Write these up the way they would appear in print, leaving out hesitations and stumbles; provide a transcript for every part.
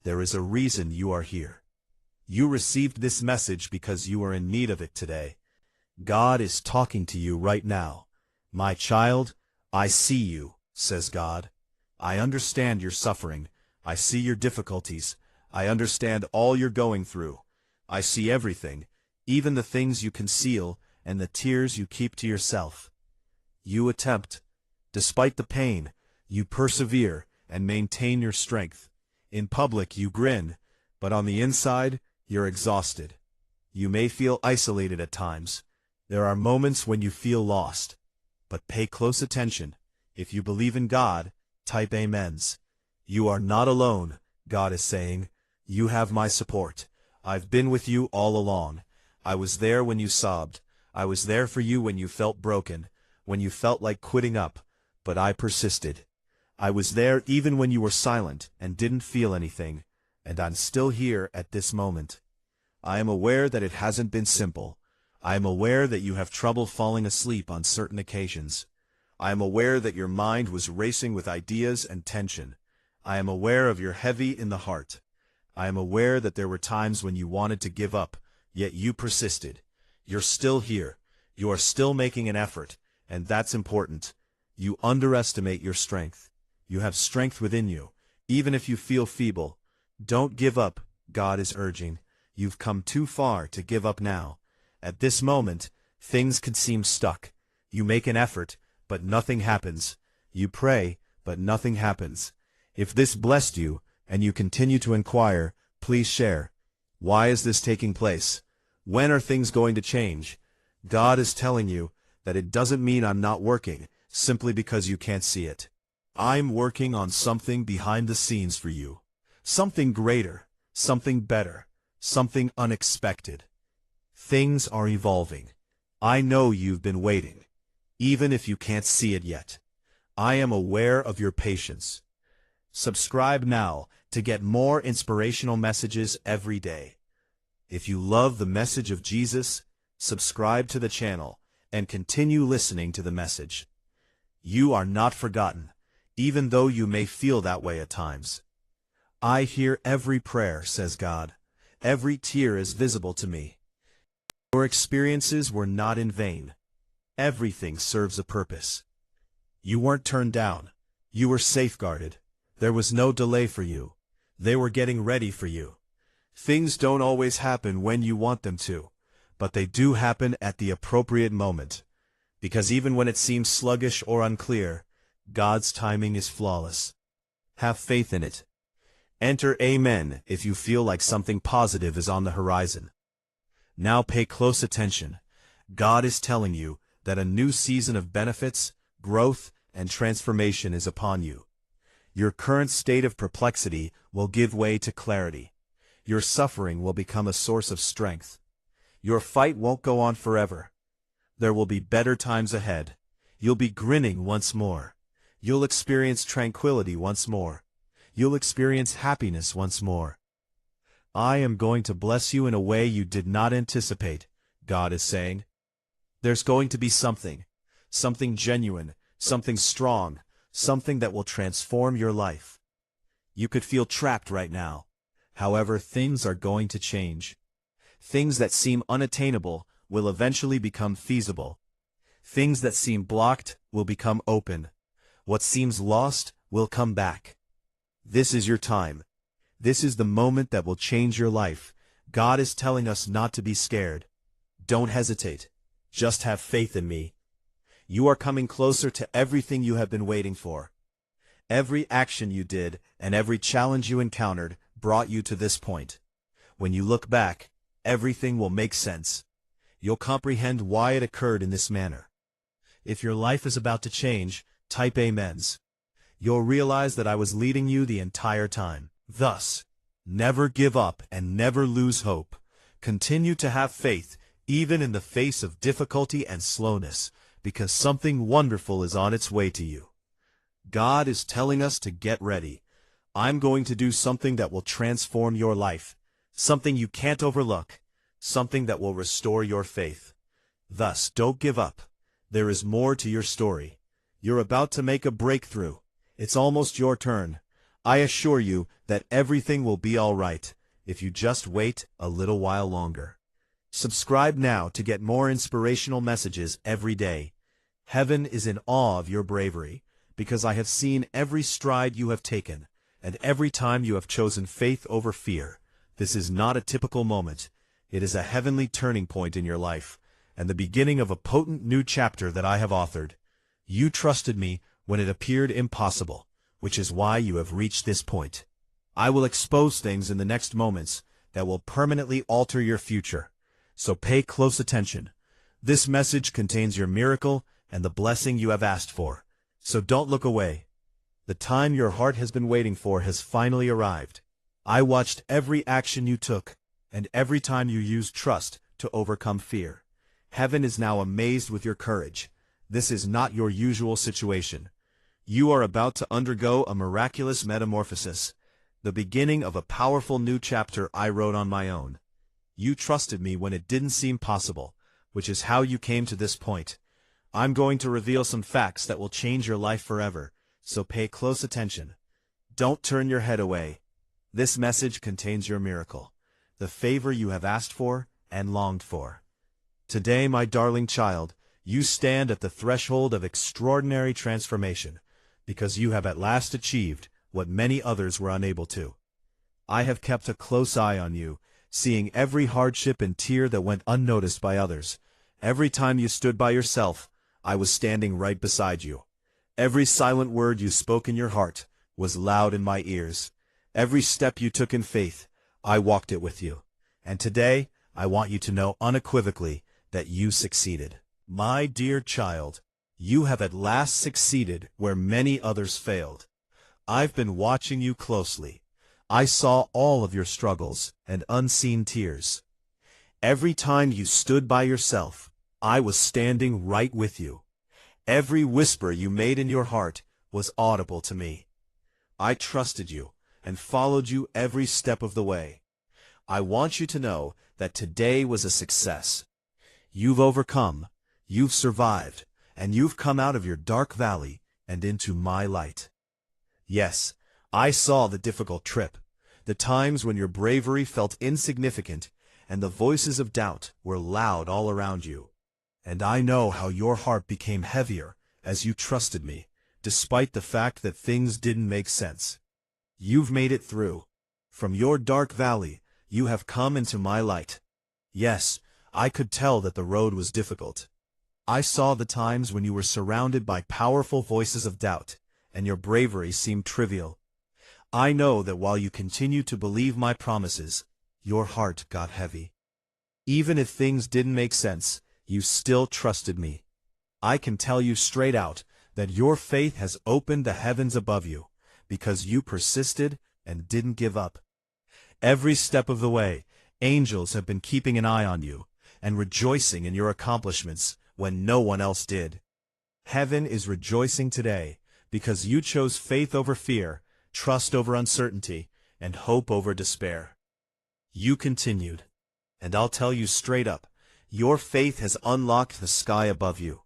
there is a reason you are here. You received this message because you are in need of it today. God is talking to you right now. My child, I see you, says God. I understand your suffering. I see your difficulties. I understand all you're going through. I see everything, even the things you conceal and the tears you keep to yourself. You attempt. Despite the pain, you persevere and maintain your strength. In public you grin, but on the inside, you're exhausted. You may feel isolated at times. There are moments when you feel lost. But pay close attention. If you believe in God, type amens. You are not alone, God is saying. You have my support. I've been with you all along. I was there when you sobbed. I was there for you when you felt broken, when you felt like quitting up, but I persisted. I was there even when you were silent and didn't feel anything, and I'm still here at this moment. I am aware that it hasn't been simple. I am aware that you have trouble falling asleep on certain occasions. I am aware that your mind was racing with ideas and tension. I am aware of your heavy in the heart. I am aware that there were times when you wanted to give up, yet you persisted. You're still here. You are still making an effort, and that's important. You underestimate your strength. You have strength within you, even if you feel feeble. Don't give up, God is urging. You've come too far to give up now. At this moment, things could seem stuck. You make an effort, but nothing happens. You pray, but nothing happens. If this blessed you, and you continue to inquire, please share. Why is this taking place? When are things going to change? God is telling you that it doesn't mean I'm not working, simply because you can't see it. I'm working on something behind the scenes for you. Something greater, something better, something unexpected. Things are evolving. I know you've been waiting, even if you can't see it yet. I am aware of your patience. Subscribe now to get more inspirational messages every day. If you love the message of Jesus, subscribe to the channel and continue listening to the message. You are not forgotten, even though you may feel that way at times. I hear every prayer, says God. Every tear is visible to me. Your experiences were not in vain. Everything serves a purpose. You weren't turned down. You were safeguarded. There was no delay for you. They were getting ready for you. Things don't always happen when you want them to, but they do happen at the appropriate moment. Because even when it seems sluggish or unclear, God's timing is flawless. Have faith in it. Enter Amen if you feel like something positive is on the horizon. Now pay close attention. God is telling you that a new season of benefits, growth, and transformation is upon you. Your current state of perplexity will give way to clarity. Your suffering will become a source of strength. Your fight won't go on forever. There will be better times ahead. You'll be grinning once more. You'll experience tranquility once more. You'll experience happiness once more. I am going to bless you in a way you did not anticipate, God is saying. There's going to be something genuine, something strong, something that will transform your life. You could feel trapped right now. However, things are going to change. Things that seem unattainable will eventually become feasible. Things that seem blocked will become open. What seems lost will come back. This is your time. This is the moment that will change your life. God is telling us not to be scared. Don't hesitate. Just have faith in me. You are coming closer to everything you have been waiting for. Every action you did and every challenge you encountered brought you to this point. When you look back, everything will make sense. You'll comprehend why it occurred in this manner. If your life is about to change, type amens. You'll realize that I was leading you the entire time. Thus, never give up and never lose hope. Continue to have faith, even in the face of difficulty and slowness, because something wonderful is on its way to you. God is telling us to get ready. I'm going to do something that will transform your life, something you can't overlook, something that will restore your faith. Thus, don't give up. There is more to your story. You're about to make a breakthrough. It's almost your turn. I assure you that everything will be all right if you just wait a little while longer. Subscribe now to get more inspirational messages every day. Heaven is in awe of your bravery, because I have seen every stride you have taken, and every time you have chosen faith over fear. This is not a typical moment. It is a heavenly turning point in your life, and the beginning of a potent new chapter that I have authored. You trusted me when it appeared impossible, which is why you have reached this point. I will expose things in the next moments that will permanently alter your future. So pay close attention. This message contains your miracle and the blessing you have asked for. So don't look away. The time your heart has been waiting for has finally arrived. I watched every action you took, and every time you used trust to overcome fear. Heaven is now amazed with your courage. This is not your usual situation. You are about to undergo a miraculous metamorphosis, the beginning of a powerful new chapter I wrote on my own. You trusted me when it didn't seem possible, which is how you came to this point. I'm going to reveal some facts that will change your life forever, so pay close attention. Don't turn your head away. This message contains your miracle, the favor you have asked for and longed for. Today, my darling child, you stand at the threshold of extraordinary transformation, because you have at last achieved what many others were unable to. I have kept a close eye on you, seeing every hardship and tear that went unnoticed by others. Every time you stood by yourself, I was standing right beside you. Every silent word you spoke in your heart was loud in my ears. Every step you took in faith, I walked it with you. And today, I want you to know unequivocally that you succeeded. My dear child, you have at last succeeded where many others failed. I've been watching you closely. I saw all of your struggles and unseen tears. Every time you stood by yourself, I was standing right with you. Every whisper you made in your heart was audible to me. I trusted you and followed you every step of the way. I want you to know that today was a success. You've overcome, you've survived, and you've come out of your dark valley and into my light. Yes, I saw the difficult trip, the times when your bravery felt insignificant and the voices of doubt were loud all around you. And I know how your heart became heavier as you trusted me, despite the fact that things didn't make sense. You've made it through. From your dark valley, you have come into my light. Yes, I could tell that the road was difficult. I saw the times when you were surrounded by powerful voices of doubt, and your bravery seemed trivial. I know that while you continued to believe my promises, your heart got heavy. Even if things didn't make sense, you still trusted me. I can tell you straight out that your faith has opened the heavens above you, because you persisted and didn't give up. Every step of the way, angels have been keeping an eye on you, and rejoicing in your accomplishments when no one else did. Heaven is rejoicing today, because you chose faith over fear, trust over uncertainty, and hope over despair. You continued. And I'll tell you straight up, your faith has unlocked the sky above you.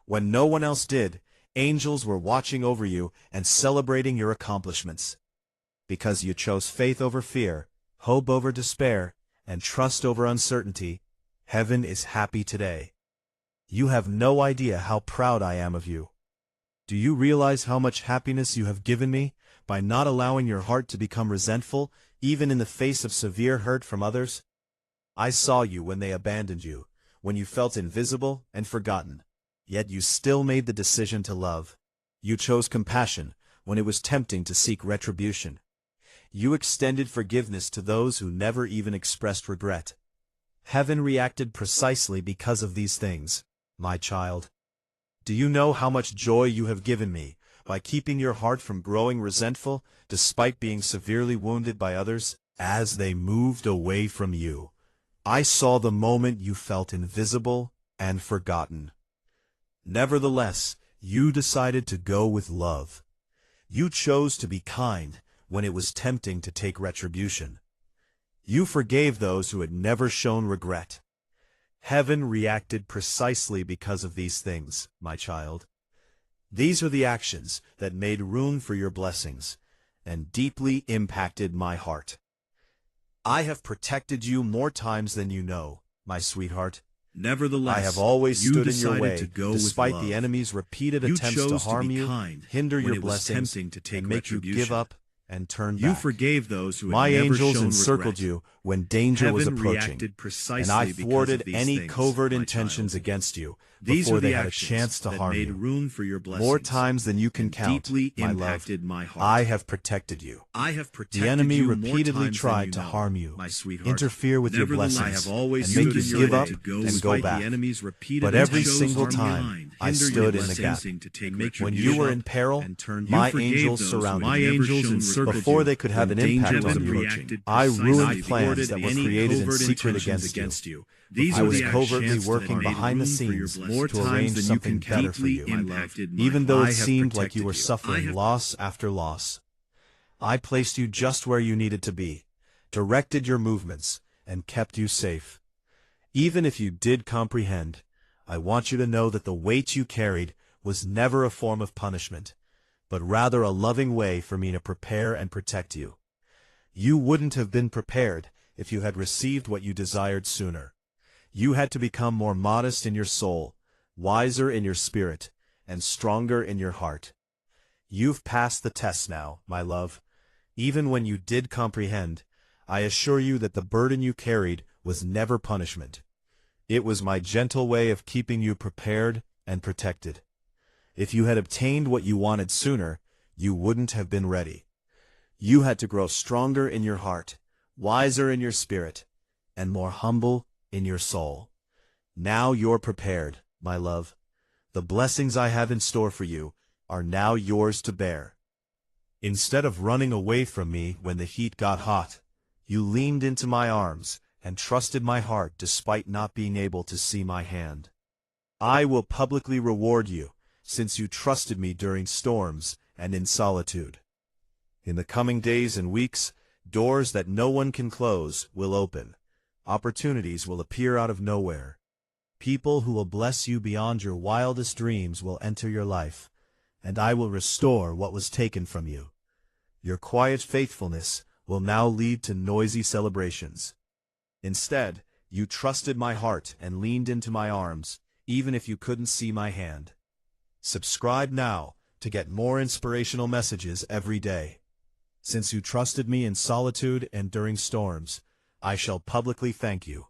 When no one else did, angels were watching over you and celebrating your accomplishments. Because you chose faith over fear, hope over despair, and trust over uncertainty, heaven is happy today. You have no idea how proud I am of you. Do you realize how much happiness you have given me by not allowing your heart to become resentful, even in the face of severe hurt from others? I saw you when they abandoned you, when you felt invisible and forgotten. Yet you still made the decision to love. You chose compassion when it was tempting to seek retribution. You extended forgiveness to those who never even expressed regret. Heaven reacted precisely because of these things, my child. Do you know how much joy you have given me by keeping your heart from growing resentful despite being severely wounded by others? As they moved away from you, I saw the moment you felt invisible and forgotten. Nevertheless, you decided to go with love. You chose to be kind when it was tempting to take retribution. You forgave those who had never shown regret. Heaven reacted precisely because of these things, my child. These are the actions that made room for your blessings, and deeply impacted my heart. I have protected you more times than you know, my sweetheart. Nevertheless, I have always you stood in your decided way, to go despite with the love. enemy's repeated You attempts to chose to harm be you, kind hinder when your it was blessings, tempting to take and make you give retribution. up and turn You back. forgave those who had My never angels shown encircled regret. you when danger was Heaven approaching, reacted precisely and I because thwarted of these any things, covert my intentions child. against you These before are they the had a actions chance to that harm made you. room for your blessings. More times than you can and count, deeply my love, impacted my heart. I have protected you. I have protected The enemy you more repeatedly times tried than you to know, harm you, my sweetheart. interfere with your Nevertheless, blessings, I have always and make you stood in your give way up to go and with go despite back. the enemy's repeated But every attempts to single harm you, time, I hinder stood your in the gap. blessings, to take When retribution, you were in peril, and turn my you forgave angels those who surrounded had you. never shown regret. Before they could have When an impact danger on was you, approaching, I ruined precisely plans that were any created in covert secret intentions against you. These I are was the covertly actions that working made behind the room for your scenes blessings. to arrange something better for you, even though it seemed like you were suffering loss after loss. I placed you just where you needed to be, directed your movements, and kept you safe. Even if you did comprehend, I want you to know that the weight you carried was never a form of punishment, but rather a loving way for me to prepare and protect you. You wouldn't have been prepared if you had received what you desired sooner. You had to become more modest in your soul, wiser in your spirit, and stronger in your heart. You've passed the test now, my love. Even when you did comprehend, I assure you that the burden you carried was never punishment. It was my gentle way of keeping you prepared and protected. If you had obtained what you wanted sooner, you wouldn't have been ready. You had to grow stronger in your heart, wiser in your spirit, and more humble in your soul. Now you're prepared, my love. The blessings I have in store for you are now yours to bear. Instead of running away from me when the heat got hot, you leaned into my arms and trusted my heart despite not being able to see my hand. I will publicly reward you, since you trusted me during storms and in solitude. In the coming days and weeks, doors that no one can close will open. Opportunities will appear out of nowhere. People who will bless you beyond your wildest dreams will enter your life, and I will restore what was taken from you. Your quiet faithfulness will now lead to noisy celebrations. Instead, you trusted my heart and leaned into my arms, even if you couldn't see my hand. Subscribe now to get more inspirational messages every day. Since you trusted me in solitude and during storms, I shall publicly thank you.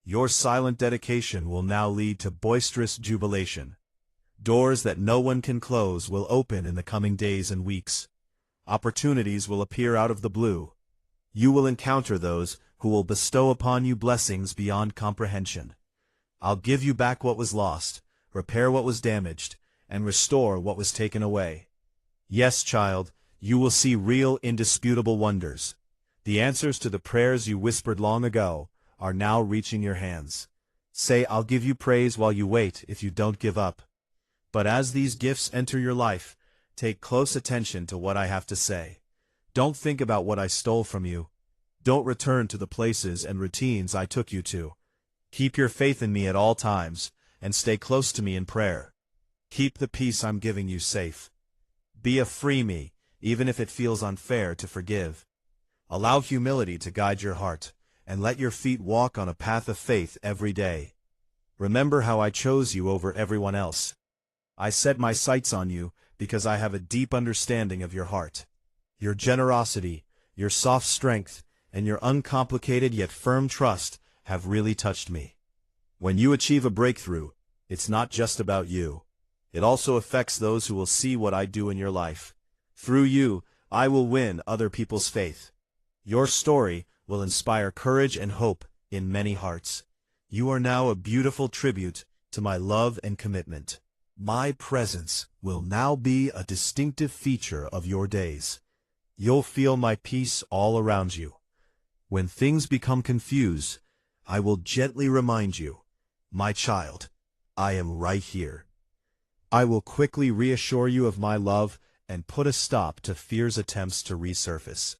Your silent dedication will now lead to boisterous jubilation. Doors that no one can close will open in the coming days and weeks. Opportunities will appear out of the blue. You will encounter those who will bestow upon you blessings beyond comprehension. I'll give you back what was lost, repair what was damaged, and restore what was taken away. Yes, child, you will see real, indisputable wonders. The answers to the prayers you whispered long ago are now reaching your hands. Say, I'll give you praise while you wait if you don't give up. But as these gifts enter your life, take close attention to what I have to say. Don't think about what I stole from you. Don't return to the places and routines I took you to. Keep your faith in me at all times, and stay close to me in prayer. Keep the peace I'm giving you safe. Be a free me, even if it feels unfair to forgive. Allow humility to guide your heart, and let your feet walk on a path of faith every day. Remember how I chose you over everyone else. I set my sights on you because I have a deep understanding of your heart. Your generosity, your soft strength, and your uncomplicated yet firm trust have really touched me. When you achieve a breakthrough, it's not just about you. It also affects those who will see what I do in your life. Through you, I will win other people's faith. Your story will inspire courage and hope in many hearts. You are now a beautiful tribute to my love and commitment. My presence will now be a distinctive feature of your days. You'll feel my peace all around you. When things become confused, I will gently remind you, my child, I am right here. I will quickly reassure you of my love and put a stop to fear's attempts to resurface.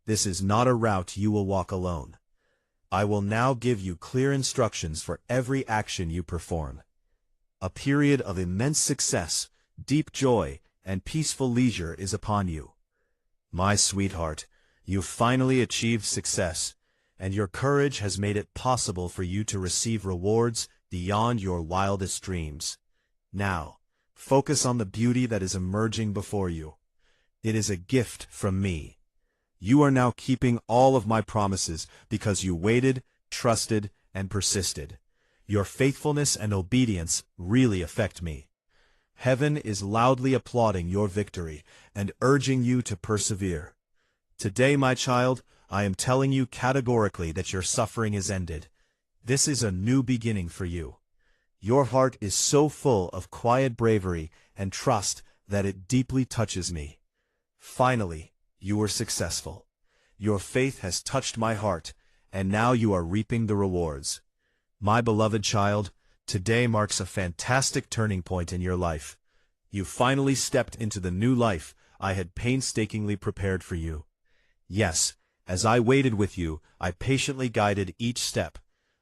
This is not a route you will walk alone. I will now give you clear instructions for every action you perform. A period of immense success, deep joy, and peaceful leisure is upon you. My sweetheart, you finally achieved success, and your courage has made it possible for you to receive rewards beyond your wildest dreams. Now, focus on the beauty that is emerging before you. It is a gift from me. You are now keeping all of my promises because you waited, trusted, and persisted. Your faithfulness and obedience really affect me. Heaven is loudly applauding your victory and urging you to persevere. Today, my child, I am telling you categorically that your suffering is ended. This is a new beginning for you. Your heart is so full of quiet bravery and trust that it deeply touches me. Finally, you were successful. Your faith has touched my heart, and now you are reaping the rewards. My beloved child, today marks a fantastic turning point in your life. You finally stepped into the new life I had painstakingly prepared for you. Yes, as I waited with you, I patiently guided each step.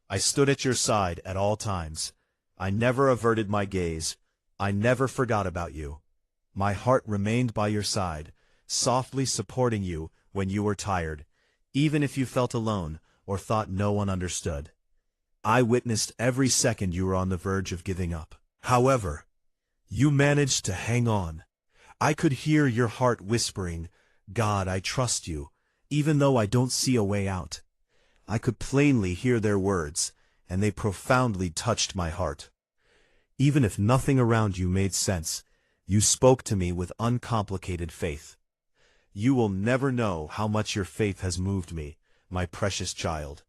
I stood at your side at all times. I never averted my gaze. I never forgot about you. My heart remained by your side, softly supporting you when you were tired, even if you felt alone or thought no one understood. I witnessed every second you were on the verge of giving up. However, you managed to hang on. I could hear your heart whispering, "God, I trust you, even though I don't see a way out." I could plainly hear their words, and they profoundly touched my heart. Even if nothing around you made sense, you spoke to me with uncomplicated faith. You will never know how much your faith has moved me, my precious child.